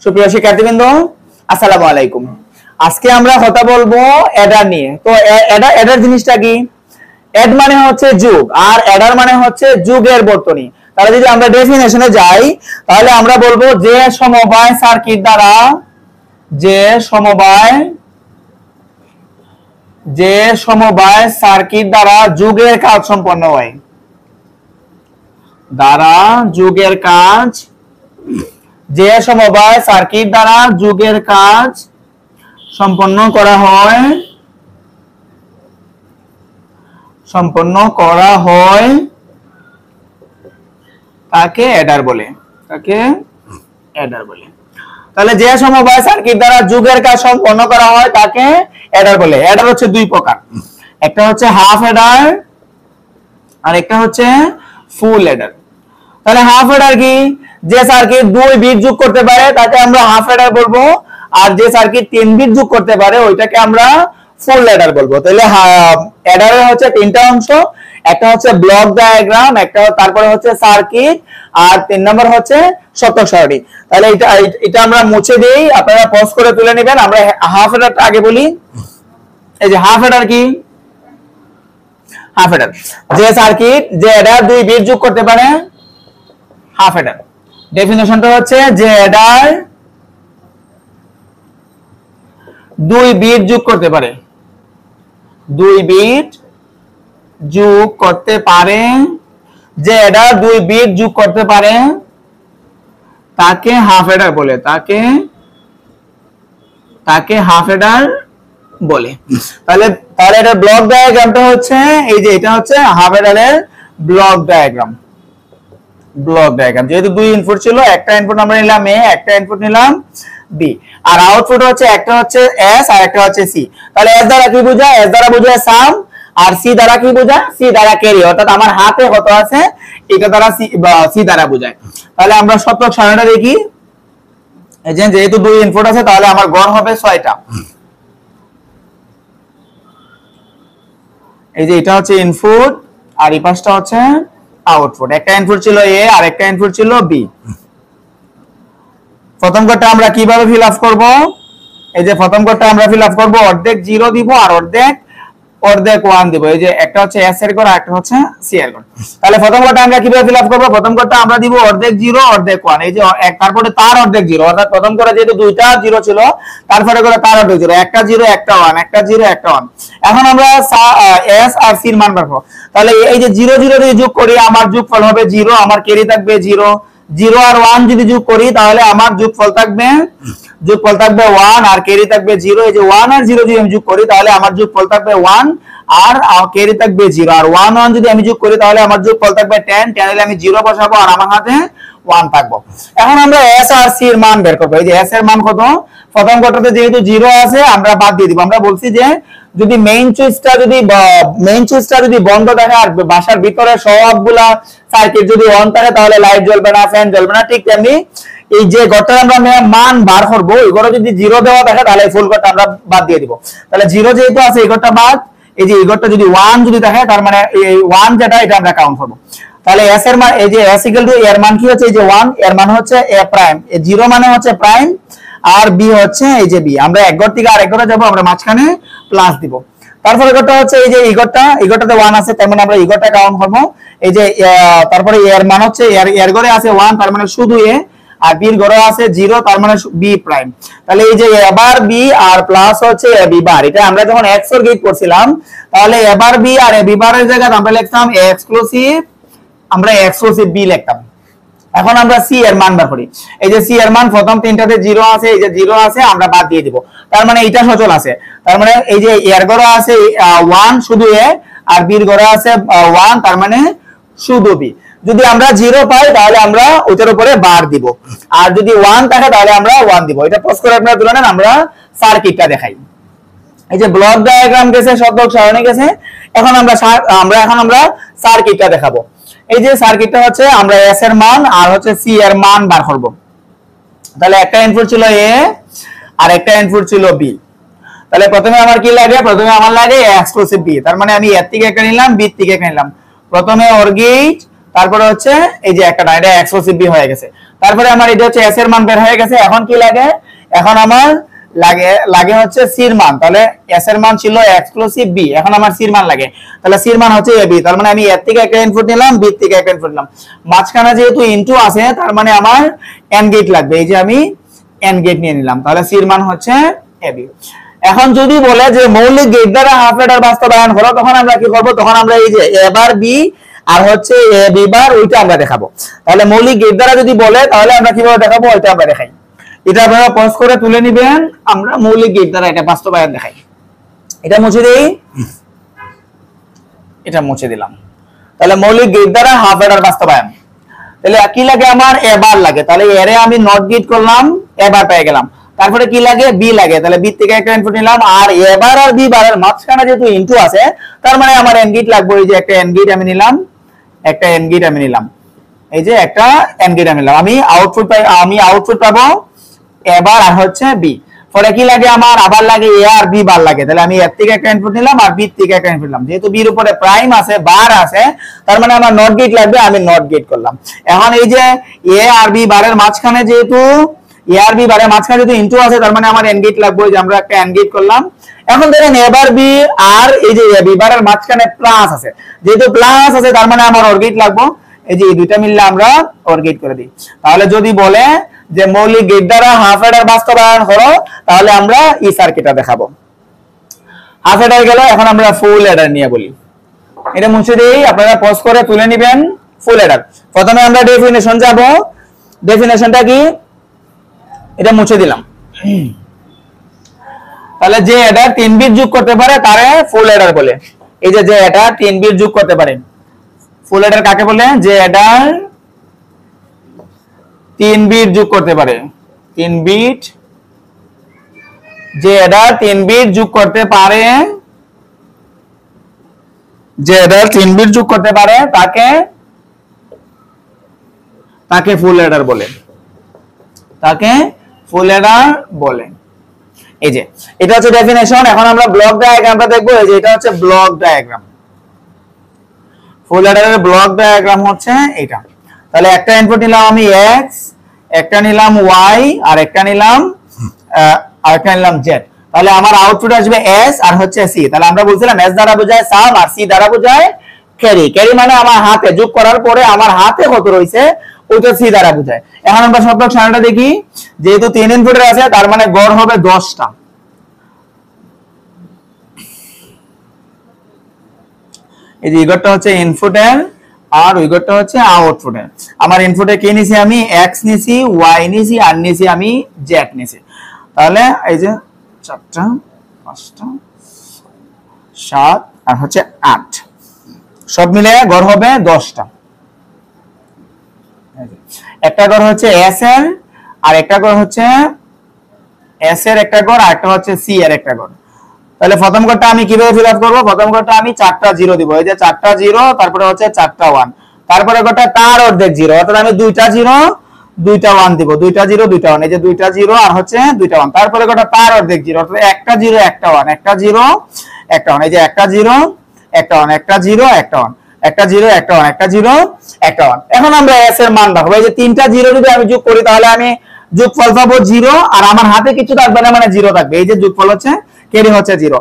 সুপ্রিয় শিক্ষার্থীবৃন্দ, আসসালামু আলাইকুম। আজকে আমরা কথা বলবো অ্যাডার নিয়ে। তো অ্যাডার জিনিসটা কি? অ্যাড মানে হচ্ছে যোগ, আর অ্যাডার মানে হচ্ছে যুগের বর্তনী। তাহলে যদি আমরা ডেফিনেশনে যাই, তাহলে আমরা বলবো যে সমবায় সার্কিট দ্বারা যুগের কাজ সম্পন্ন হয়, যে সমবায় সার্কিট দ্বারা যুগের কাজ সম্পন্ন করা হয় তাকে অ্যাডার বলে। তাহলে যে সমবায় সার্কিট দ্বারা যুগের কাজ সম্পন্ন করা হয় তাকে অ্যাডার বলে। অ্যাডার হচ্ছে দুই প্রকার, একটা হচ্ছে হাফ অ্যাডার আর একটা হচ্ছে ফুল অ্যাডার। তাহলে হাফ অ্যাডার কি? যে সার্কিট 2 বিট যোগ করতে পারে তাকে আমরা হাফ অ্যাডার বলবো, আর যে সার্কিট 3 বিট যোগ করতে পারে ওইটাকে আমরা ফুল অ্যাডার বলবো। তাহলে অ্যাডারের হচ্ছে তিনটা অংশ, একটা হচ্ছে ব্লক ডায়াগ্রাম, একটা তারপরে হচ্ছে সার্কিট, আর 3 নম্বর হচ্ছে শতক সারণী। তাহলে এটা আমরা মুছে দেই, আপনারা পজ করে তুলে নেবেন। আমরা হাফ অ্যাডারটা আগে বলি। এই যে হাফ অ্যাডার কি? হাফ অ্যাডার যে সার্কিট যে অ্যাডার 2 বিট যোগ করতে পারে, হাফ অ্যাডার। ডেফিনেশনটা হচ্ছে যে অ্যাডার 2 বিট যোগ করতে পারে, 2 বিট যোগ করতে পারে, যে অ্যাডার 2 বিট যোগ করতে পারে তাকে হাফ অ্যাডার বলে, তাকে হাফ অ্যাডার বলে। তাহলে এটা ব্লক ডায়াগ্রামটা হচ্ছে এই যে এটা হচ্ছে হাফ অ্যাডারের ব্লক ডায়াগ্রাম। যেহেতু 2 ইনপুট ছিল, একটা ইনপুট আমরা নিলাম এ, একটা ইনপুট নিলাম বি, আর আউটপুট হচ্ছে একটা হচ্ছে এস আর একটা হচ্ছে সি। তাহলে এস দ্বারা কি বোঝায়? এস দ্বারা বোঝায় সাম, আর সি দ্বারা কি বোঝায়? সি দ্বারা ক্যারি। অর্থাৎ আমার হাতে কত আছে এটা দ্বারা সি দ্বারা বোঝায়। তাহলে আমরা শতক সারণীটা দেখি। এই যে যেহেতু 2 ইনপুট আছে তাহলে আমার গড় হবে 6টা। এই যে এটা হচ্ছে ইনপুট আর এই পাশটা হচ্ছে আউটপুট। একটা ইনপুট ছিল এ আর একটা ইনপুট ছিল বি। প্রথম ঘরটা আমরা কিভাবে ফিল আপ করব? এই যে প্রথম ঘরটা আমরা ফিল আপ করব, অর্ধেক 0 দিব আর অর্ধেক 1 দিব। এই যে একটা হচ্ছে এস এর ঘর আর একটা হচ্ছে সি এর ঘর। তাহলে প্রথম ঘরটা আমরা কিভাবে ফিল আপ করব? প্রথম ঘরটা আমরা দিব অর্ধেক 0 অর্ধেক 1। এই যে তারপরে তার অর্ধেক 0, অর্থাৎ প্রথম ঘরে যেহেতু 2টা 0 ছিল, তারপরে করে তার অর্ধেক 0, একটা 0 একটা 1, একটা 0 একটা 1। এখন আমরা এস আর সি এর মান বের করব। তাহলে এই যে 0 0 দিয়ে যোগ করি, আমার যোগফল হবে 0, আমার ক্যারি থাকবে 0। 0 আর 1 যদি যোগ করি তাহলে আমার যোগফল থাকবে 1 আর ক্যারি থাকবে 0। এই যে 1 আর 0 যদি আমি যোগ করি তাহলে আমার যোগফল থাকবে 1 আর ক্যারি থাকবে 0। আর 1 1 যদি আমি যোগ করি তাহলে আমার যোগফল থাকবে 10। 10 এর আমি 0 বসাবো আর আমার হাতে 1 থাকবে। এখন আমরা এস আর সি এর মান বের করব। এই যে এস এর মান কত? প্রথম ঘরটাতে যেহেতু 0 আছে আমরা বাদ দিয়ে দিব। আমরা বলছি যে যদি মেইন সুইচটা যদি বন্ধ থাকে আর বাসার ভিতরে সবগুলা সার্কিট যদি অন থাকে তাহলে লাইট জ্বলবে না, ফ্যান জ্বলবে না। ঠিক তেমনি এই যে ঘরটা আমরা মান বার করব, এই ঘরে যদি 0 দেওয়া থাকে তাহলে ফুল ঘরটা আমরা বাদ দিয়ে দিব। তাহলে 0 যেহেতু আছে এই ঘরটা বাদ, এই যে এই ঘরটা যদি 1 যদি থাকে তার মানে এই 1 যেটা এটা আমরা কাউন্ট করব। তাহলে s এর মান, এই যে s এর মান কি হচ্ছে? এই যে 1 এর মান হচ্ছে a প্রাইম, এই 0 মানে হচ্ছে প্রাইম, আর b হচ্ছে এই যে b। আমরা এক ঘর থেকে আরেক ঘরে যাব, আমরা মাঝখানে প্লাস দিব। তারপরে ঘরটা হচ্ছে এই যে এই ঘরটাতে 1 আছে, তার মানে আমরা এই ঘরটা কাউন্ট করব। এই যে তারপরে এর মান হচ্ছে এর ঘরে আছে 1, তার মানে শুধু a, আর b এর ঘরে আছে 0, তার মানে b প্রাইম। তাহলে এই যে এবার b আর প্লাস হচ্ছে a b বার। এটা আমরা যখন XOR গেট করছিলাম তাহলে এবার b আর a b বারের জায়গায় আমরা লিখতাম এক্সক্লুসিভ b লিখতাম। এখন আমরা সি এর মান বার করি। এই যে সি এর মান প্রথম তিনটাতে 0 আছে, এই যে 0 আছে আমরা বাদ দিয়ে দিব। তার মানে এটা সচল আছে, তার মানে এই যে এর ঘরে আছে 1 শুধু a, আর বি এর ঘরে আছে 1 তার মানে শুধু b। যদি আমরা 0 পাই তাহলে আমরা ওটার উপরে বার দিব, আর যদি 1 থাকে তাহলে আমরা 1 দিব। এটা পজ করে আপনারা তুলে নেন। আমরা সার্কিটটা দেখাই। এই যে ব্লক ডায়াগ্রাম গেছে, শতক সারণী গেছে, এখন আমরা সার্কিটটা দেখাবো। এই যে সার্কিটটা হচ্ছে আমরা এস এর মান আর হচ্ছে সি এর মান বার করব। তাহলে একটা ইনপুট ছিল এ আর একটা ইনপুট ছিল বি। তাহলে প্রথমে আমার কি লাগে? প্রথমে আমার লাগে এক্সক্লুসিভ বি। তার মানে আমি এর থেকে একটা নিলাম, বি থেকে একটা নিলাম। প্রথমে অর গেট, তারপরে হচ্ছে এই যে একটা এটা এক্সক্লুসিভ বি হয়ে গেছে। তারপরে আমার এটা হচ্ছে এস এর মান বের হয়ে গেছে। এখন কি লাগে, এখন আমার লাগে হচ্ছে সি এর মান। তাহলে এস এর মান ছিল এক্সক্লুসিভ বি, এখন আমার সি এর মান লাগে। তাহলে সি এর মান হচ্ছে এ বি। তার মানে আমি এর থেকে একটা ইনপুট নিলাম, বি থেকে একটা ইনপুট নিলাম, মাঝখানে যেহেতু ইনটু আছে তার মানে আমার এন্ড গেট লাগবে। এই যে আমি এন্ড গেট নিয়ে নিলাম, তাহলে সি এর মান হচ্ছে এ বি। এখন যদি বলে যে মৌলিক গেট দ্বারা হাফ অ্যাডার বাস্তবায়ন করো, তখন আমরা কি করব, তখন আমরা এই যে এ বার বি আর হচ্ছে এ বি বার ওইটা আমরা দেখাবো। তাহলে মৌলিক গেট দ্বারা যদি বলে তাহলে আমরা কিভাবে দেখাবো ওইটা আমরা দেখাই। এটা আপনারা পজ করে তুলে নেবেন, আমরা মৌলিক গেট দ্বারা এটা বাস্তবায়ন দেখাই। এটা মুছে দেই, এটা মুছে দিলাম। তাহলে মৌলিক গেট দ্বারা হাফ অ্যাডার বাস্তবায়ন, তাহলে কি লাগে আমার এ বার লাগে। তাহলে এরে আমি নট গেট করলাম, এ বার পেয়ে গেলাম। তারপরে কি লাগে, বি লাগে। তাহলে বি থেকে একটা ইনপুট নিলাম, আর এ বার আর বি বারের মাঝখানে যেহেতু ইনটু আছে তার মানে আমার এন্ড গেট লাগবে। এই যে একটা এন্ড গেট আমি নিলাম, একটা এন্ড গেট আমি নিলাম, এই যে একটা এন্ড গেট আমি নিলাম। আমি আউটপুট পাবো এ বার আর হচ্ছে বি। পরে কি লাগে আমার, আবার লাগে এ আর বি বার লাগে। তাহলে আমি এর থেকে একটা ইনপুট নিলাম আর বি থেকে একটা ইনপুট নিলাম। যেহেতু বির উপরে প্রাইম আছে, বার আছে, তার মানে আমার নট গেট লাগবে, আমি নট গেট করলাম। এখন এই যে এ আর বি বারের মাঝখানে যেহেতু এ আর বি বারের মাঝখানে যেহেতু ইনটু আছে তার মানে আমার এন্ড গেট লাগবে, যে আমরা একটা এন্ড গেট করলাম। এখন দেখেন এ বার বি আর এই যে এ বি বারের মাঝখানে প্লাস আছে, যেহেতু প্লাস আছে তার মানে আমার অর গেট লাগবে। এই যে এই দুইটা মিললে আমরা অর গেট করে দিই। তাহলে যদি বলে যে মৌলিক গেট দ্বারা হাফ অ্যাডার বাস্তবায়ন করো, তাহলে আমরা এই সার্কিটটা দেখাবো। হাফ অ্যাডার গেল, এখন আমরা ফুল অ্যাডার নিয়ে বলি। এটা মুছে দেই, আপনারা পজ করে তুলে নেবেন। ফুল অ্যাডার প্রথমে আমরা ডেফিনেশন যাব। ডেফিনেশনটা কি, এটা মুছে দিলাম। তাহলে যে অ্যাডার 3 বিট যোগ করতে পারে তারে ফুল অ্যাডার বলে। এই যে অ্যাডার 3 বিট যোগ করতে পারে, ফুল অ্যাডার কাকে বলে, যে অ্যাডার 3 বিট যোগ করতে পারে। 3 বিট, যে অ্যাডার 3 বিট যোগ করতে পারে, যে অ্যাডার 3 বিট যোগ করতে পারে তাকে ফুল অ্যাডার বলে, তাকে ফুল অ্যাডার বলে। এই যে এটা হচ্ছে ডেফিনেশন। এখন আমরা ব্লক ডায়াগ্রামটা দেখবো। এই যে এটা হচ্ছে ব্লক ডায়াগ্রাম, ফুল অ্যাডারের ব্লক ডায়াগ্রাম হচ্ছে এটা। তাহলে একটা ইনপুট নিলাম আমি x, একটা নিলাম y, আর একটা নিলাম z। তাহলে আমার আউটপুট আসবে s আর হচ্ছে c। তাহলে আমরা বলছিলাম s দ্বারা বোঝায় সাম আর c দ্বারা বোঝায় ক্যারি। ক্যারি মানে আমার হাতে যোগ করার পরে আমার হাতে কত রয়েছে ওটা c দ্বারা বোঝায়। এখন আমরা সবটক সারণীটা দেখি। যেহেতু 3 ইনপুটের আছে তার মানে গড় হবে 10টা। এই যে ইগরটা হচ্ছে ইনপুটের আর উইগরটা হচ্ছে আউটপুটের। আমার ইনপুটে কি নিছি, আমি x নিছি, y নিছি, আর নিছি আমি z নিছি। তাহলে এই যে 4টা 5টা 7 আর হচ্ছে 8, সব মিলে গড় হবে 10টা। একটা গড় হচ্ছে s এর, আর একটা গড় হচ্ছে s এর একটা গড়, আর একটা হচ্ছে c এর একটা গড়। তাহলে প্রথম গড়টা আমি কিভাবে ফিল আপ করব, প্রথম গড়টা আমি 4টা 0 দিব। এই যে 4টা 0, তারপরে হচ্ছে 4টা 1, তারপরে গড়টা তার অর্ধেক 0, অর্থাৎ আমি 2টা 0 2টা 1 দিব। 2টা 0 2টা 1, এই যে 2টা 0 আর হচ্ছে 2টা 1, তারপরে গড়টা তার অর্ধেক 0, অর্থাৎ একটা 0 একটা 1, একটা 0 একটা 1, এই যে একটা 0 একটা 1, একটা 0 একটা 1, একটা 0 একটা 1, একটা 0 একটা 1। এখন আমরা s এর মান রাখবো। এই যে 3টা 0 যদি আমি যোগ করি তাহলে আমি যোগফল পাবো 0, আর আমার হাতে কিছু থাকবে না, মানে 0 থাকবে। এই যে যোগফল হচ্ছে ক্যারি হচ্ছে 0,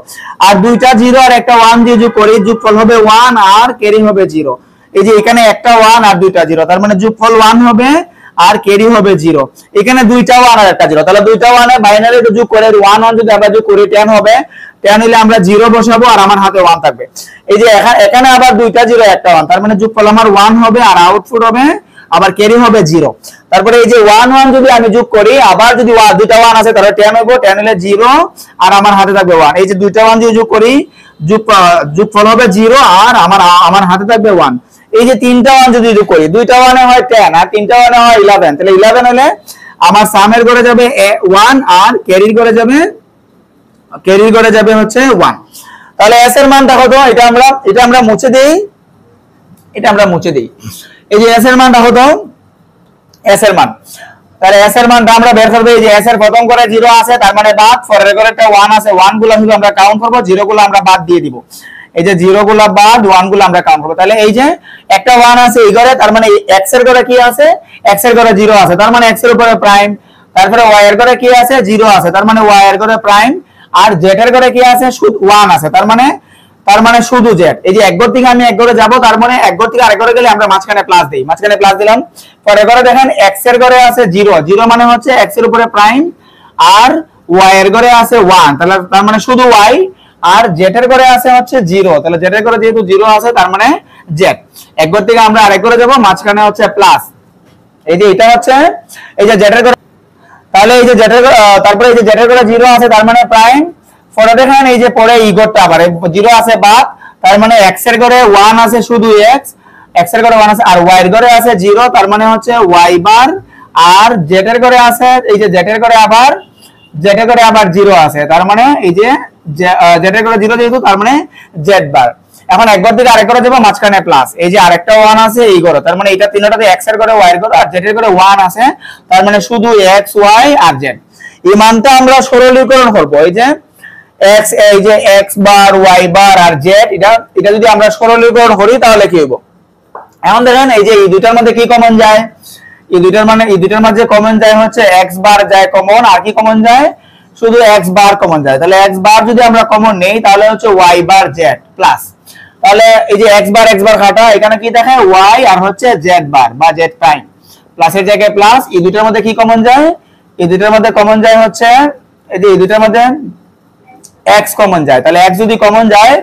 আর 2টা 0 আর একটা 1 দিয়ে যোগ করি, যোগফল হবে 1 আর ক্যারি হবে 0। এই যে এখানে একটা 1 আর 2টা 0, তার মানে যোগফল 1 হবে আর ক্যারি হবে 0। এখানে 2টা 1 আর একটা 0, তাহলে 2টা 1 এর বাইনারি যোগ করে 1 1 যদি আমরা যোগ করি 10 হবে। 10 হলে আমরা 0 বসাবো আর আমার হাতে 1 থাকবে। এই যে এখানে আবার 2টা 0 একটা 1, তার মানে যোগফল আমার 1 হবে আর আউটপুট হবে আবার ক্যারি হবে 0। তারপরে এই যে 1 1 যদি আমি যোগ করি, আবার যদি 2টা 1 আছে তাহলে 10 হবে, 10 হলে 0 আর আমার হাতে থাকবে 1। এই যে 2টা 1 যদি যোগ করি, যোগফল হবে 0 আর আমার হাতে থাকবে 1। এই যে 3টা 1 যদি যোগ করি, 2টা 1 এ হয় 10 আর 3টা 1 এ হয় 11, তাহলে 11 হলে আমার সামের ঘরে যাবে 1 আর ক্যারির ঘরে যাবে হচ্ছে 1। তাহলে s এর মান দেখো তো, এটা আমরা মুছে দেই, এই যে s এর মান দেখো তো, s এর মান, তাহলে s এর মানটা আমরা বের করব। এই যে s এর প্রথম করে 0 আছে তার মানে বাদ, পরের করে একটা 1 আছে, 1 গুলো শুধু আমরা কাউন্ট করব, 0 গুলো আমরা বাদ দিয়ে দিব। এই যে 0 গুলা বাদ 1 গুলা আমরা কাউন্ট করব। তাহলে এই যে একটা 1 আছে এই ঘরে, তার মানে x এর ঘরে কি আছে, x এর ঘরে 0 আছে, তার মানে x এর উপরে প্রাইম। তারপরে y এর ঘরে কি আছে, 0 আছে, তার মানে y এর ঘরে প্রাইম। আর z এর ঘরে কি আছে, শুধু 1 আছে, তার মানে শুধু z। এই যে এক ঘর থেকে আমি এক ঘরে যাব, তার মানে এক ঘর থেকে আরেক ঘরে গেলে আমরা মাঝখানে প্লাস দেই, মাঝখানে প্লাস দিলাম। পরে ঘরে দেখেন x এর ঘরে আছে 0, 0 মানে হচ্ছে x এর উপরে প্রাইম, আর y এর ঘরে আছে 1, তাহলে তার মানে শুধু y। আর z এর ঘরে আছে হচ্ছে 0, তাহলে z এর ঘরে যেহেতু 0 আছে তার মানে z। এক ঘর থেকে আমরা আরেক ঘরে যাব, মাঝখানে হচ্ছে প্লাস। এই যে এটা হচ্ছে এই যে z এর ঘরে, তাহলে এই যে z এর তারপরে এই যে z এর ঘরে 0 আছে তার মানে প্রাইম। পরে দেখেন এই যে পরে এই ঘরটা আবার 0 আছে বাদ, তার মানে x এর ঘরে 1 আছে শুধু x এর ঘরে 1 আছে, আর y এর ঘরে আছে 0, তার মানে হচ্ছে y বার। আর z এর ঘরে আছে এই যে z এর ঘরে আবার 0 আছে, তার মানে এই যে z এর ঘরে 0 যেহেতু তার মানে z বার। এখন এক ঘর থেকে আরেক ঘরে যাব, মাঝখানে প্লাস। এই যে আরেকটা 1 আছে এই ঘরে, তার মানে এটা তিনটাতে x এর ঘরে y এর ঘরে আর z এর ঘরে 1 আছে, তার মানে শুধু x y আর z। এই মানটা আমরা সরলীকরণ করব। এই যে x, এই যে x বার y বার আর z, এটা যদি আমরা সরলীকরণ করি তাহলে কি হবে। এখন দেখেন এই যে এই দুইটার মধ্যে কি কমন যায়, এই দুইটার মধ্যে কমন যায় হচ্ছে x বার যায় কমন, আর কি কমন যায়, শুধু x বার কমন যায়। তাহলে x বার যদি আমরা কমন নেই তাহলে হচ্ছে y বার z প্লাস। তাহলে এই যে x বার কাটা, এখানে কি দেখে y আর হচ্ছে z বার বা z প্রাইম, প্লাসের জায়গায় প্লাস। এই দুইটার মধ্যে কি কমন যায়, এই দুইটার মধ্যে কমন যায় হচ্ছে এই যে এই দুইটার মধ্যে x কমন যায়। তাহলে x যদি কমন যায়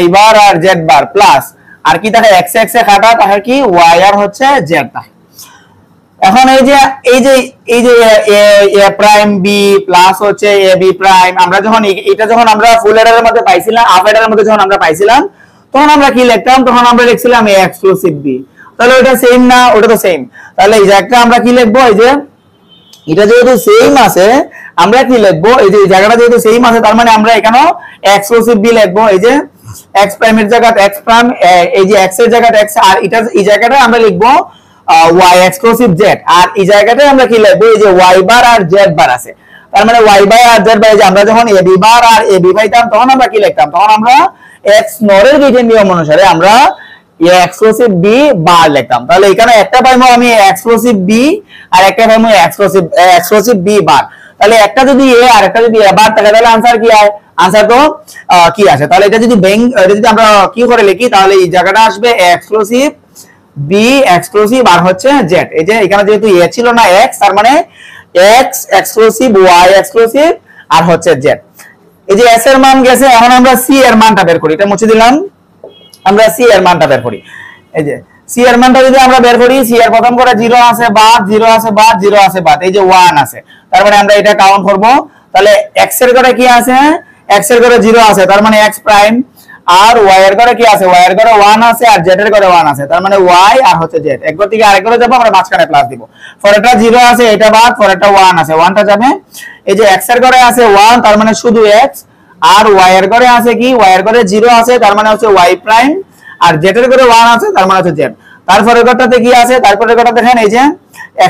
y বার আর z বার প্লাস, আর কি থাকে x এ কাটা, তাহলে কি y আর হচ্ছে z থাকে। এখন এই যে a প্রাইম b প্লাস হচ্ছে a b প্রাইম, আমরা যখন এটা যখন আমরা ফুল এডারের মধ্যে পাইছিলাম, হাফ এডারের মধ্যে যখন আমরা পাইছিলাম, তখন আমরা কি লিখতাম, তখন আমরা লিখছিলাম a এক্সক্লুসিভ b। তাহলে ওটা সেম না, ওটা তো সেম। তাহলে এই জায়গাটা আমরা কি লিখবো, এই যে এটা যেহেতু সেম আছে আমরা কি লিখবো, এই যে জায়গাটা যেহেতু সেম আছে তার মানে আমরা এখানেও এক্সক্লুসিভ b লিখবো। এই যে x প্রাইমের জায়গায় x প্রাইম, এই যে x এর জায়গায় x, আর এটা এই জায়গাটা আমরা লিখবো y এক্সক্লুসিভ z। আর এই জায়গাটায় আমরা কি লিখবো, এই যে y বার আর z বার আছে, তার মানে y বার আর z বার। যে আমরা যখন a b bar R a b পাইতাম তখন আমরা কি লিখতাম, তখন আমরা x নরের বিধি নিয়ম অনুসারে আমরা এক্সক্লুসিভ b বার লিখতাম। তাহলে এখানে একটা পাইমো আমি এক্সক্লুসিভ b আর একটা পাইমো এক্সক্লুসিভ b বার। তাহলে একটা যদি a আর একটা যদি a বার থাকে তাহলে आंसर কি হয়, आंसर তো কি আসে। তাহলে এটা যদি আমরা কি করে লিখি, তাহলে এই জায়গাটা আসবে এক্সক্লুসিভ b এক্সক্লুসিভ আর হচ্ছে z। এই যে এখানে যেহেতু a ছিল না x, তার মানে x এক্সক্লুসিভ y এক্সক্লুসিভ আর হচ্ছে z। এই যে s এর মান গেছে, এখন আমরা c এর মানটা বের করি। এটা মুছে দিলাম, আমরা c এর মানটা বের করি। এই যে c এর মানটা যদি আমরা বের করি, c এর প্রথম করে 0 আছে বাদ, 0 আছে বাদ, 0 আছে বাদ, এই যে 1 আছে, তার মানে আমরা এটা কাউন্ট করব। তাহলে x এর ঘরে কি আছে, x এর ঘরে 0 আছে, তার মানে x প্রাইম। আর y এর ঘরে কি আছে, y এর ঘরে 1 আছে, আর z এর ঘরে 1 আছে, তার মানে y আর হচ্ছে z। এক ঘর থেকে আরেক ঘরে যাব, আমরা মাঝখানে প্লাস দিব। পরেরটা 0 আছে, এটা বাদ, পরেরটা 1 আছে, 1টা যাবে। এই যে x এর ঘরে আছে 1, তার মানে শুধু x। আর y এর ঘরে আছে কি, y এর ঘরে 0 আছে, তার মানে হচ্ছে y প্রাইম। আর z এর ঘরে 1 আছে, তার মানে হচ্ছে z। তারপরে ঘরটাতে কি আছে, তারপরে ঘরটা দেখেন এই যে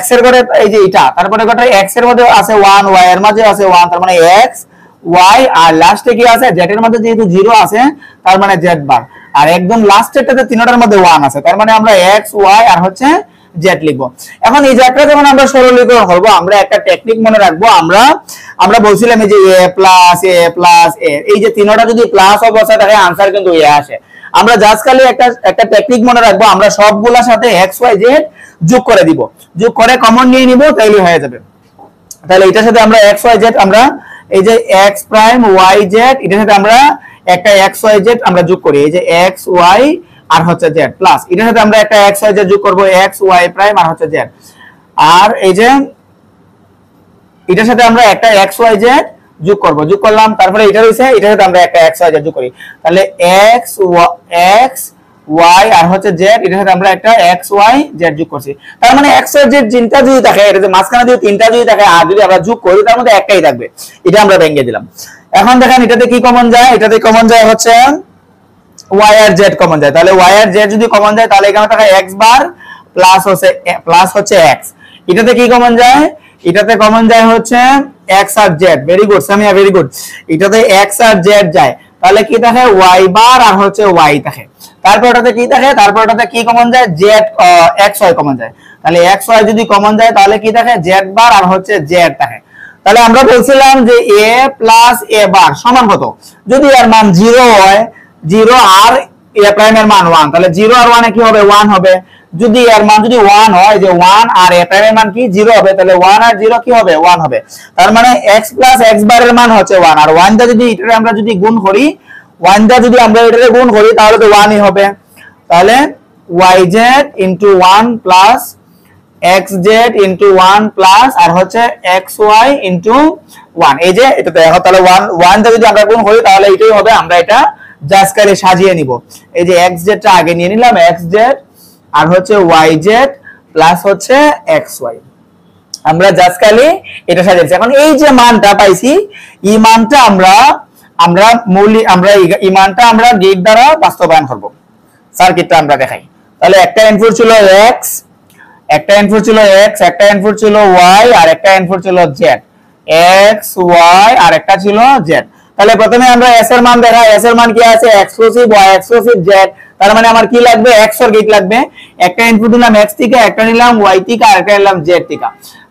x এর ঘরে এই যে এটা, তারপরে ঘরটা x এর মধ্যে আছে 1, y এর মাঝে আছে 1, তার মানে x y, আর লাস্টে কি আছে, z এর মধ্যে যেহেতু 0 আছে তার মানে z বার। আর একদম লাস্টেরটাতে তিনটার মধ্যে 1 আছে, তার মানে আমরা x y আর হচ্ছে z লিখবো। এখন এই জায়গাটা যখন আমরা সরলীকরণ করব, আমরা একটা টেকনিক মনে রাখবো। আমরা বলছিলাম এই যে a প্লাস a, এই যে তিনটা যদি প্লাস অবস্থায় থাকে आंसर কিন্তু a আসে। আমরা জাস্ট খালি একটা টেকনিক মনে রাখবো, আমরা সবগুলোর সাথে x y z যোগ করে দিব, যোগ করে কমন নিয়ে নিব, তাইলে হয়ে যাবে। তাহলে এটার সাথে আমরা x y z, আমরা এই যে x প্রাইম y z, এটার সাথে আমরা একটা x y z আমরা যোগ করি, এই যে x y আর হচ্ছে z প্লাস, এটার সাথে আমরা একটা x y z যোগ করব, x y প্রাইম আর হচ্ছে z। আর এই যে এটার সাথে আমরা একটা x y z যোগ করব, যোগ করলাম, তারপরে এটা হইছে, এটার সাথে আমরা একটা x y z যোগ করি, তাহলে x y আর হচ্ছে z, এটার সাথে আমরা একটা x y z যোগ করছি। তার মানে x y z তিনটা যদি থাকে, এটা যে মাঝখানে যদি তিনটা যদি থাকে, আর যদি আমরা যোগ করি তার মধ্যে একটাই থাকবে, এটা আমরা ভেঙে দিলাম। এখন দেখেন এটাতে কি কমন যায়, এটাতে কমন যায় হচ্ছে y আর z কমন যায়। তাহলে y আর z যদি কমন যায় তাহলে এখানে থাকে x বার প্লাস হচ্ছে x। এটাতে কি কমন যায়, এটাতে কমন যায় হচ্ছে x আর z। Very good Samia, very good. এটাতে x আর z যায়, তাহলে কি থাকে y বার আর হচ্ছে y থাকে। তারপর ওটাতে কি থাকে, তারপর ওটাতে কি কমন যায়, z xy কমন যায়। তাহলে xy যদি কমন যায় তাহলে কি থাকে, z বার আর হচ্ছে z থাকে। তাহলে আমরা বলছিলাম যে a প্লাস a বার সমান কত, যদি এর মান 0 হয়, 0 আর a প্রাইমের মান 1, তাহলে 0 আর 1 এ কি হবে 1 হবে। যদি এর মান যদি 1 হয়, যে 1 আর a প্রাইমের মান কি 0 হবে, তাহলে 1 আর 0 কি হবে 1 হবে। তার মানে x প্লাস x বারের মান হচ্ছে 1, আর 1 টা যদি এটা আমরা যদি গুণ করি, 1 টা যদি আমরা এটাকে গুণ করি তাহলে তো 1 ই হবে। তাহলে yz into 1 plus xz into 1 plus আর হচ্ছে xy into 1, এই যে এটা দেখো, তাহলে 1 টা যদি আমরা গুণ করি তাহলে এটাই হবে। আমরা এটা জাস্ট করে সাজিয়ে নিব। এই যে xz টা আগে নিয়ে নিলাম, xz আর হচ্ছে yz প্লাস হচ্ছে xy, আমরা জাস্ট খালি এটা সাজিয়েছি। এখন এই যে মানটা পাইছি, এই মানটা আমরা এই মানটা আমরা গেট দ্বারা বাস্তবায়ন করব। সার্কিটটা আমরা দেখাই। তাহলে একটা ইনপুট ছিল x, একটা ইনপুট ছিল x, একটা ইনপুট ছিল y, আর একটা ইনপুট ছিল z, x y আর একটা ছিল z। তাহলে প্রথমে আমরা s এর মান দেখাই। s এর মান কি আছে, এক্সক্লুসিভ y এক্সক্লুসিভ z। তার মানে আমার কি লাগবে, x এর গেট লাগবে। একটা ইনপুট নিলাম x থেকে, একটা নিলাম y থেকে, আর একটা নিলাম z থেকে।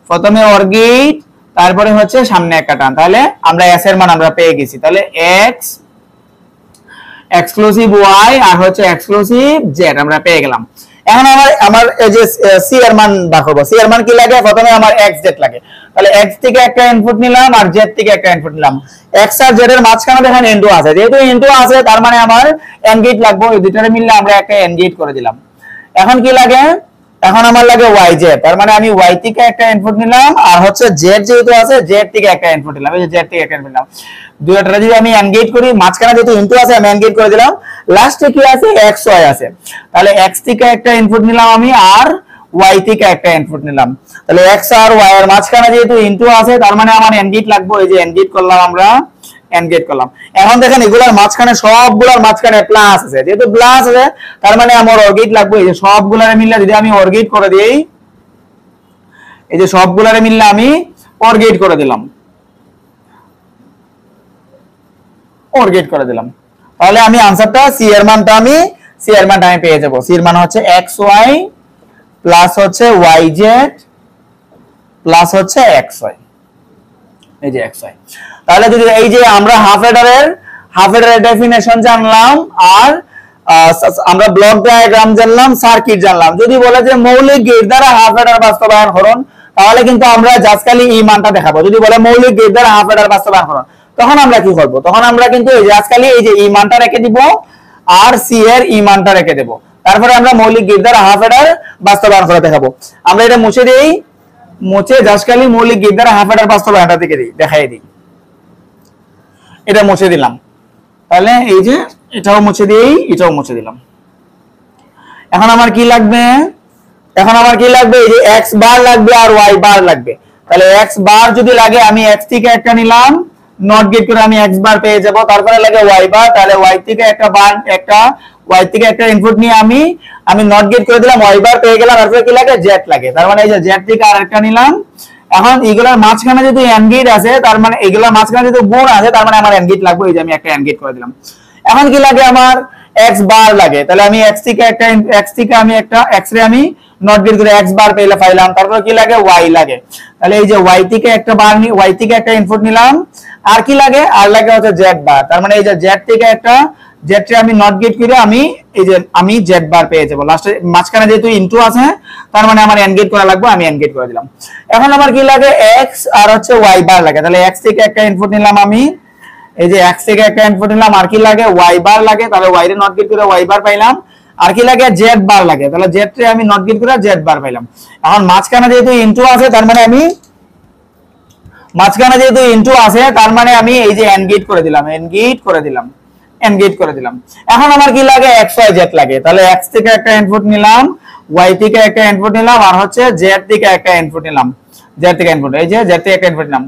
প্রথমে ওর গেট, তারপরে হচ্ছে সামনে একটা টান। তাহলে আমরা s এর মান আমরা পেয়ে গেছি। তাহলে x এক্সক্লুসিভ y আর হচ্ছে এক্সক্লুসিভ z আমরা পেয়ে গেলাম। এখন আমার এই যে c এর মান বার করব। c এর মান কি লাগে, প্রথমে আমার xz লাগে। তাহলে x থেকে একটা ইনপুট নিলাম আর z থেকে একটা ইনপুট নিলাম। x আর z এর মাঝখানে দেখেন n2 আছে, যেহেতু n2 আছে তার মানে আমার n গেট লাগবে। এই দুটোরে মিললে আমরা একটা n গেট করে দিলাম। এখন কি লাগে, এখন আমার লাগে yz, তার মানে আমি y থেকে একটা ইনপুট নিলাম আর হচ্ছে z যেহেতু আছে z থেকে একটা ইনপুট নিলাম। এই যে z থেকে একটা ইনপুট নিলাম, দুইটা যদি আমি n গেট করি, মাঝখানে যেহেতু ইনটু আছে আমি n গেট করে দিলাম। লাস্টে কি আছে, xy আছে। তাহলে x থেকে একটা ইনপুট নিলাম আমি আর y থেকে একটা ইনপুট নিলাম। তাহলে x আর y এর মাঝখানে যেহেতু ইনটু আছে তার মানে আমার n গেট লাগবে। এই যে n গেট করলাম, আমরা n গেট করলাম। এখন দেখেন এগুলার মাঝখানে, সবগুলোর মাঝখানে প্লাস আছে, যেহেতু প্লাস আছে তার মানে আমার অর গেট লাগবে। এই যে সবগুলারে মিললে যদি আমি অর গেট করে দিই, এই যে সবগুলারে মিললে আমি অর গেট করে দিলাম, অর গেট করে দিলাম। তাহলে আমি আনসারটা c এর মানটা আমি পেয়ে যাব। c এর মান হচ্ছে xy প্লাস হচ্ছে yz প্লাস হচ্ছে xy, এই যে xy। তাহলে যদি এই যে আমরা হাফ এডারের ডেফিনেশন জানলাম, আর আমরা ব্লক ডায়াগ্রাম জানলাম, সার্কিট জানলাম। যদি বলে যে মৌলিক গেট দ্বারা হাফ এডার বাস্তবায়ন করুন, তাহলে কিন্তু আমরা জাস্ট খালি এই মানটা দেখাবো। যদি বলে মৌলিক গেট দ্বারা হাফ এডার বাস্তবায়ন করুন, তখন আমরা কি করব, তখন আমরা কিন্তু এই জাস্ট খালি এই যে এই মানটা রেখে দিব আর c এর এই মানটা রেখে দেব। তারপরে আমরা মৌলিক গেট দ্বারা হাফ এডার বাস্তবায়ন করে দেখাবো। আমরা এটা মুছে দেই, মুছে জাস্ট খালি মৌলিক গেট দ্বারা হাফ এডার বাস্তবায়নটা দেখাই দিই। এটা মুছে দিলাম। তাহলে এই যে এটাও মুছে দিই, এটাও মুছে দিলাম। এখন আমার কি লাগবে, এই যে x বার লাগবে আর y বার লাগবে। তাহলে x বার যদি লাগে, আমি x থেকে একটা নিলাম, নট গেট করে আমি x বার পেয়ে যাব। তারপরে লাগে y বার, তাহলে y থেকে y থেকে একটা ইনপুট নিয়ে আমি নট গেট করে দিলাম, y বার পেয়ে গেলাম। তারপরে কি লাগে, z লাগে। তার মানে এই যে z থেকে আরেকটা নিলাম। এখন এগুলোর মাঝখানে যদি n গেট আছে, তার মানে এগুলোর মাঝখানে যদি গুণ আছে, তার মানে আমার n গেট লাগবে। এই যে আমি একটা n গেট করে দিলাম। এখন কি লাগে, আমার x বার লাগে। তাহলে আমি x থেকে আমি একটা x রে আমি নট গেট করে x বার পাইলাম। তারপর কি লাগে, y লাগে। তাহলে এই যে y থেকে একটা y থেকে একটা ইনপুট নিলাম। আর কি লাগে, আর লাগে হচ্ছে z বার। তার মানে এই যে z থেকে একটা z রে আমি নট গেট করে আমি z বার পেয়ে যাব। লাস্টে মাঝখানে যেহেতু ইনটু আছে, তার মানে আমার n গেট করা লাগবে, আমি n গেট করে দিলাম। এখন আমার কি লাগে, x আর হচ্ছে y বার লাগে। তাহলে x থেকে একটা ইনপুট নিলাম আমি, এই যে x থেকে একটা ইনপুট নিলাম। আর কি লাগে, y বার লাগে। তাহলে y রে নট গেট করে y বার পাইলাম। আর কি লাগে, z বার লাগে। তাহলে z রে আমি নট গেট করে z বার পাইলাম। এখন মাঝখানে যেহেতু ইনটু আছে, তার মানে আমি এই যে n গেট করে দিলাম, n গেট করে দিলাম। এখন আমার কি লাগে, xy z লাগে। তাহলে x থেকে একটা ইনপুট নিলাম, y থেকে একটা ইনপুট নিলাম, আর হচ্ছে z থেকে একটা ইনপুট নিলাম, এই যে z থেকে একটা ইনপুট নিলাম।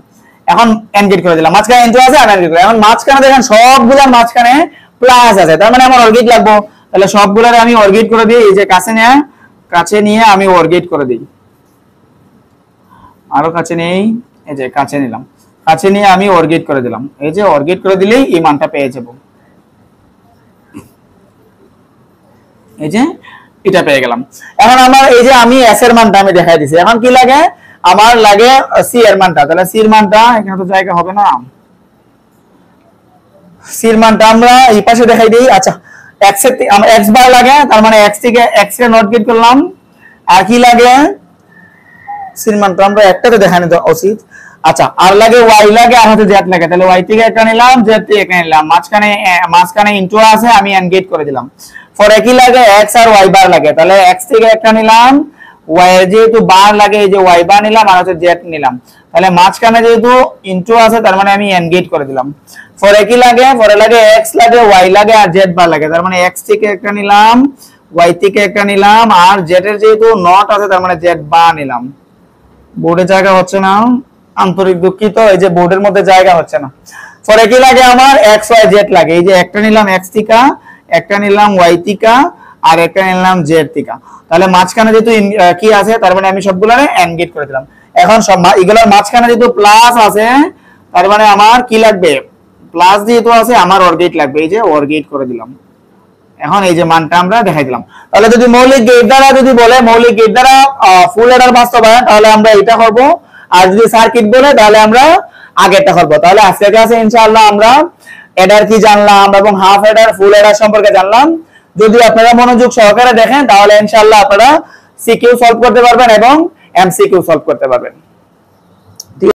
এখন n গেট করে দিলাম, মাঝখানে ইনটু আছে, আর n গেট করে। এখন মাঝখানে দেখেন সবগুলোর মাঝখানে প্লাস আছে, তার মানে আমার অর গেট লাগবে। তাহলে সবগুলোরে আমি অর গেট করে দিই। এই যে কাছে নিয়ে আমি অর গেট করে দিই, আরো কাছে নেই, এই যে কাছে নিলাম, কাছে নিয়ে আমি অর গেট করে দিলাম। এই যে অর গেট করে দিলেই এই মানটা পেয়ে যাব। এই যে এটা পেয়ে গেলাম। এখন আমার এই যে আমি s এর মানটা আমি দেখাই দিছি, এখন কি লাগে আমার লাগে c এর মানটা। তাহলে c এর মানটা এখানে তো জায়গা হবে না, c এর মানটা আমরা এই পাশে দেখাই দেই। আচ্ছা x এর আমরা x বার লাগে, তার মানে x থেকে x এর নট গেট করলাম। আর কি লাগে c এর মানটা আমরা একটাতে দেখানো উচিত। আচ্ছা আর লাগে y লাগে আর হচ্ছে z লাগে। তাহলে y থেকে একটা নিলাম, z থেকে একটা নিলাম, মাঝখানে ইনটু আছে, আমি এন্ড গেট করে দিলাম। ফর একই লাগে x আর y বার লাগে, তাহলে x থেকে একটা নিলাম, y এর যেহেতু বার লাগে এই যে y বার নিলাম আর হচ্ছে z নিলাম। তাহলে মাঝখানে যেহেতু ইনটু আছে তার মানে আমি এন্ড গেট করে দিলাম। ফর একই লাগে, ফরে লাগে x লাগে, y লাগে আর z বার লাগে, তার মানে x থেকে একটা নিলাম, y থেকে একটা নিলাম, আর z এর যেহেতু নট আছে তার মানে z বার নিলাম। বোর্ডে জায়গা হচ্ছে না, আন্তরিক দুঃখিত, এই যে বোর্ডের মধ্যে জায়গা হচ্ছে না। পরে কি লাগে আমার x y z লাগে, এই যে একটা নিলাম x থেকে, একটা নিলাম y থেকে, আর একটা নিলাম z থেকে। তাহলে মাঝখানে যেহেতু কি আছে তার মানে আমি সবগুলোরে এন্ড গেট করে দিলাম। এখন সব এগুলোর মাঝখানে যেহেতু প্লাস আছে তার মানে আমার কি লাগবে, প্লাস যেহেতু আছে আমার অর গেট লাগবে, এই যে অর গেট করে দিলাম। এখন এই যে মানটা আমরা দেখাই দিলাম। তাহলে যদি মৌলিক গেট দ্বারা যদি বলে মৌলিক গেট দ্বারা ফুল অ্যাডার বাস্তবায়ন, তাহলে আমরা এটা করব। আর যদি সার্কিট বলে তাহলে আমরা আগেরটা করব। তাহলে আজকের ক্লাসে ইনশাআল্লাহ আমরা অ্যাডার কি জানলাম এবং হাফ অ্যাডার ফুল অ্যাডার সম্পর্কে জানলাম। যদি আপনারা মনোযোগ সহকারে দেখেন তাহলে ইনশাআল্লাহ আপনারা সিকিউ সলভ করতে পারবেন এবং এমসিকিউ সলভ করতে পারবেন।